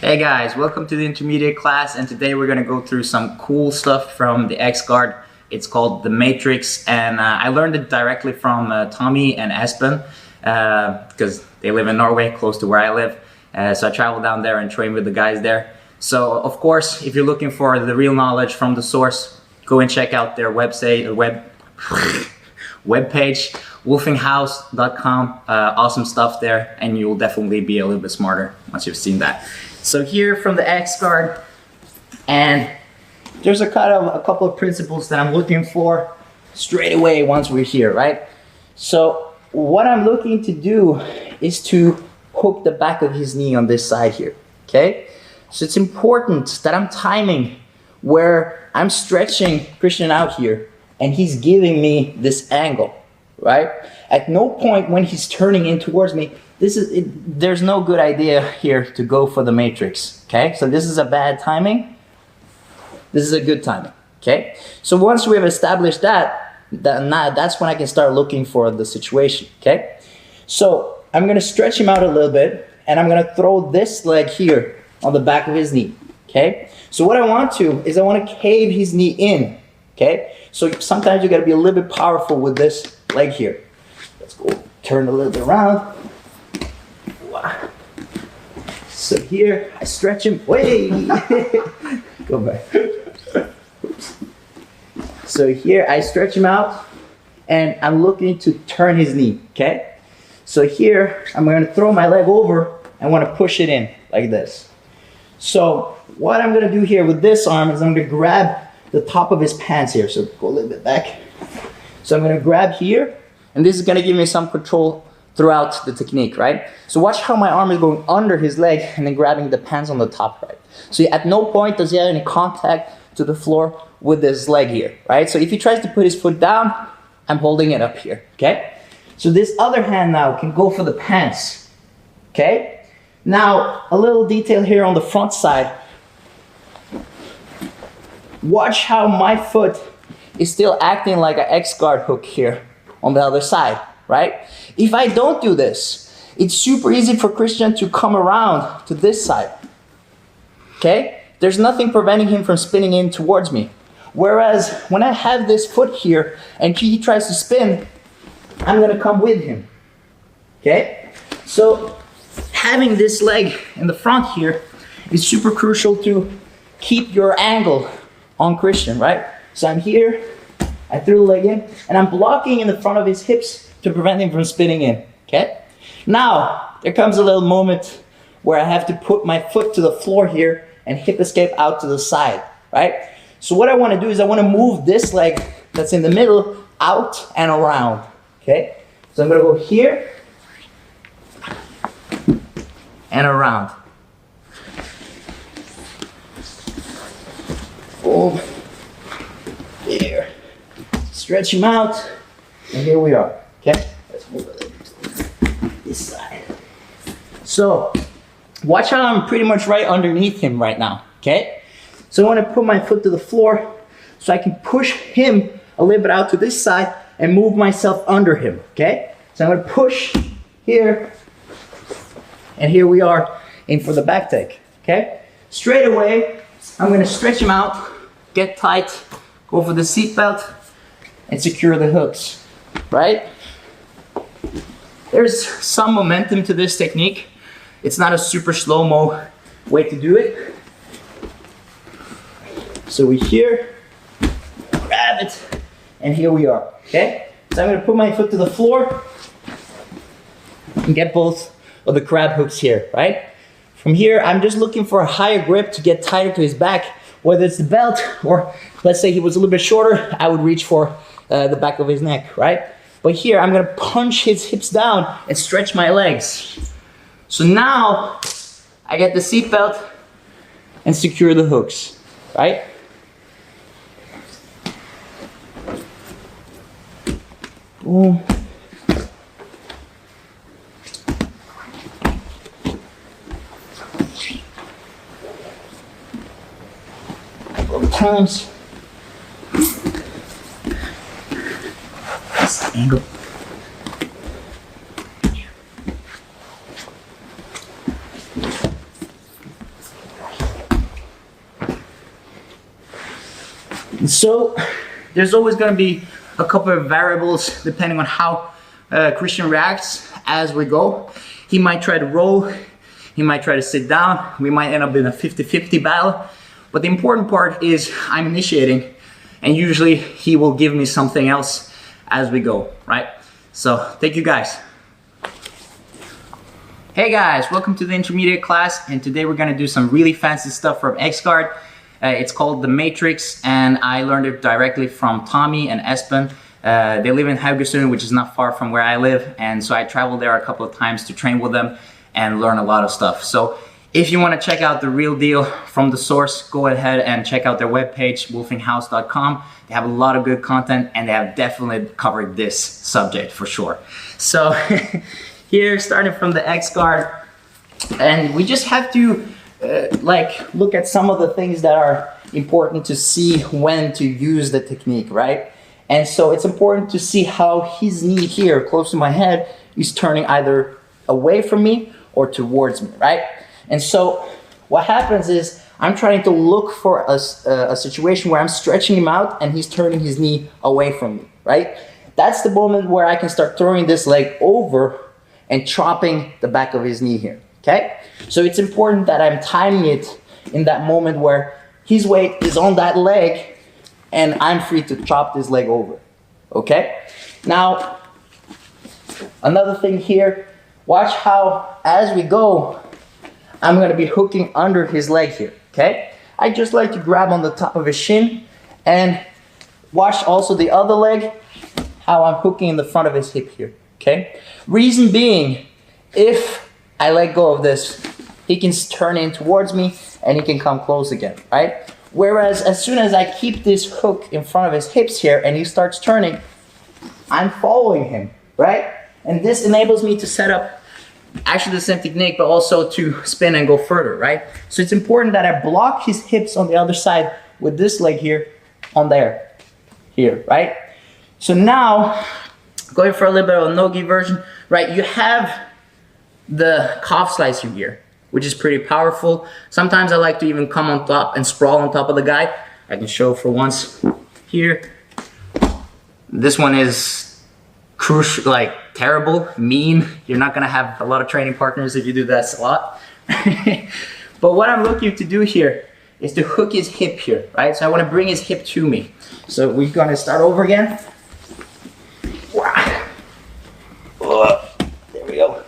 Hey guys, welcome to the intermediate class, and today we're going to go through some cool stuff from the X guard. It's called the Matrix, and I learned it directly from Tommy and Espen because they live in Norway, close to where I live. So I traveled down there and trained with the guys there. So of course, if you're looking for the real knowledge from the source, go and check out their webpage, wolfinghouse.com. Awesome stuff there, and you'll definitely be a little bit smarter once you've seen that. So here from the X guard, and there's a couple of principles that I'm looking for straight away once we're here, right? So what I'm looking to do is to hook the back of his knee on this side here, okay? So it's important that I'm timing where I'm stretching Christian out here and he's giving me this angle, right? At no point when he's turning in towards me, there's no good idea here to go for the matrix, okay? So this is a bad timing. This is a good timing, okay? So once we have established that's when I can start looking for the situation, okay? So I'm gonna stretch him out a little bit and I'm gonna throw this leg here on the back of his knee, okay? So what I want to cave his knee in, okay? So sometimes you gotta be a little bit powerful with this leg here. Let's go turn a little bit around. So here, I stretch him, way, go back. Oops. So here, I stretch him out, and I'm looking to turn his knee, okay? So here, I'm gonna throw my leg over, and wanna push it in, like this. So what I'm gonna do here with this arm is I'm gonna grab the top of his pants here, so go a little bit back. So I'm gonna grab here, and this is gonna give me some control throughout the technique, right? So watch how my arm is going under his leg and then grabbing the pants on the top, right? So at no point does he have any contact to the floor with his leg here, right? So if he tries to put his foot down, I'm holding it up here, okay? So this other hand now can go for the pants, okay? Now, a little detail here on the front side. Watch how my foot is still acting like an X guard hook here on the other side, right? If I don't do this, it's super easy for Christian to come around to this side, okay? There's nothing preventing him from spinning in towards me. Whereas when I have this foot here and he tries to spin, I'm gonna come with him, okay? So having this leg in the front here is super crucial to keep your angle on Christian, right? So I'm here, I threw the leg in, and I'm blocking in the front of his hips to prevent him from spinning in, okay? Now, there comes a little moment where I have to put my foot to the floor here and hip escape out to the side, right? So what I wanna do is I wanna move this leg that's in the middle out and around, okay? So I'm gonna go here and around. Boom, there. Stretch him out, and here we are. Okay, let's move it to this side. So, watch how I'm pretty much right underneath him right now, okay? So I want to put my foot to the floor so I can push him a little bit out to this side and move myself under him, okay? So I'm going to push here, and here we are in for the back take, okay? Straight away, I'm going to stretch him out, get tight, go for the seat belt, and secure the hooks, right? There's some momentum to this technique. It's not a super slow-mo way to do it. So we're here, grab it, and here we are, okay? So I'm gonna put my foot to the floor and get both of the crab hooks here, right? From here, I'm just looking for a higher grip to get tighter to his back, whether it's the belt or let's say he was a little bit shorter, I would reach for the back of his neck, right? But here, I'm gonna punch his hips down and stretch my legs. So now, I get the seat belt and secure the hooks, right? Boom. Couple times. This angle. And so there's always going to be a couple of variables depending on how Christian reacts as we go. He might try to roll, he might try to sit down, we might end up in a 50-50 battle. But the important part is I'm initiating, and usually he will give me something else as we go, right? So thank you guys. Hey guys, welcome to the intermediate class, and today we're gonna do some really fancy stuff from X guard. It's called the Matrix, and I learned it directly from Tommy and Espen. They live in Haugesund, which is not far from where I live, and so I traveled there a couple of times to train with them and learn a lot of stuff. So if you want to check out the real deal from the source, go ahead and check out their webpage, wolfinghouse.com. They have a lot of good content, and they have definitely covered this subject for sure. So here, starting from the X guard, and we just have to look at some of the things that are important to see when to use the technique, right? And so it's important to see how his knee here, close to my head, is turning either away from me or towards me, right? And so what happens is I'm trying to look for a situation where I'm stretching him out and he's turning his knee away from me, right? That's the moment where I can start throwing this leg over and chopping the back of his knee here, okay? So it's important that I'm timing it in that moment where his weight is on that leg and I'm free to chop this leg over, okay? Now, another thing here, watch how as we go, I'm gonna be hooking under his leg here, okay? I just like to grab on the top of his shin and watch also the other leg, how I'm hooking in the front of his hip here, okay? Reason being, if I let go of this, he can turn in towards me and he can come close again, right? Whereas as soon as I keep this hook in front of his hips here and he starts turning, I'm following him, right? And this enables me to set up actually the same technique, but also to spin and go further, right? So it's important that I block his hips on the other side with this leg here on there, here, right? So now, going for a little bit of a no-gi version, right? You have the calf slicer here, which is pretty powerful. Sometimes I like to even come on top and sprawl on top of the guy. I can show for once here. This one is crucial, like terrible, mean. You're not gonna have a lot of training partners if you do that a lot. But what I'm looking to do here is to hook his hip here, right? So I wanna bring his hip to me. So we're gonna start over again. Wow. Oh, there we go.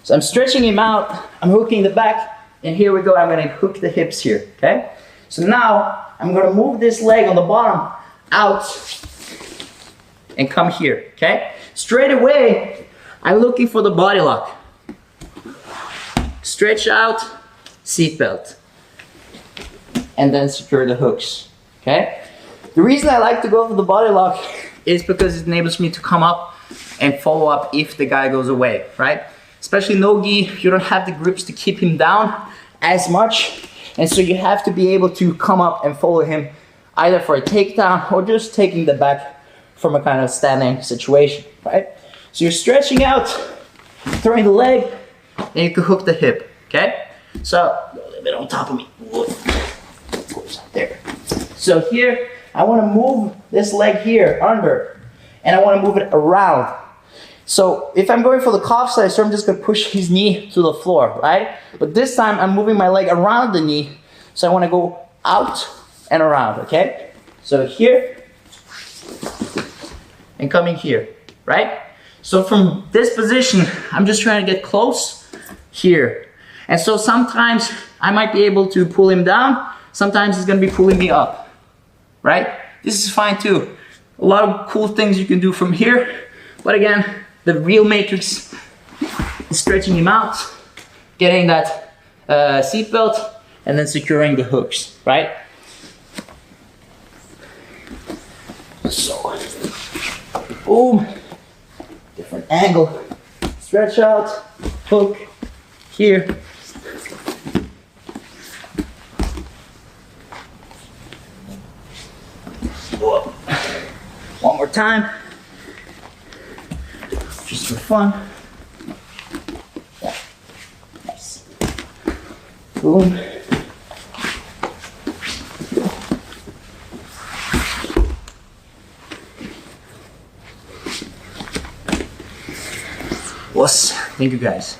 So I'm stretching him out, I'm hooking the back, and here we go, I'm gonna hook the hips here, okay? So now, I'm gonna move this leg on the bottom out and come here, okay? Straight away, I'm looking for the body lock. Stretch out, seatbelt, and then secure the hooks, okay? The reason I like to go for the body lock is because it enables me to come up and follow up if the guy goes away, right? Especially no-gi, you don't have the grips to keep him down as much, and so you have to be able to come up and follow him either for a takedown or just taking the back from a kind of standing situation, right? So you're stretching out, throwing the leg, and you can hook the hip, okay? So, a little bit on top of me. There. So here, I want to move this leg here under, and I want to move it around. So if I'm going for the calf slicer, I'm just going to push his knee to the floor, right? But this time, I'm moving my leg around the knee, so I want to go out and around, okay? So here, and coming here, right? So from this position, I'm just trying to get close here. And so sometimes I might be able to pull him down. Sometimes he's gonna be pulling me up, right? This is fine too. A lot of cool things you can do from here. But again, the real matrix is stretching him out, getting that seatbelt, and then securing the hooks, right? So, boom, different angle, stretch out, hook, here. Whoa. One more time, just for fun. Yeah. Nice. Boom. boss. Thank you guys.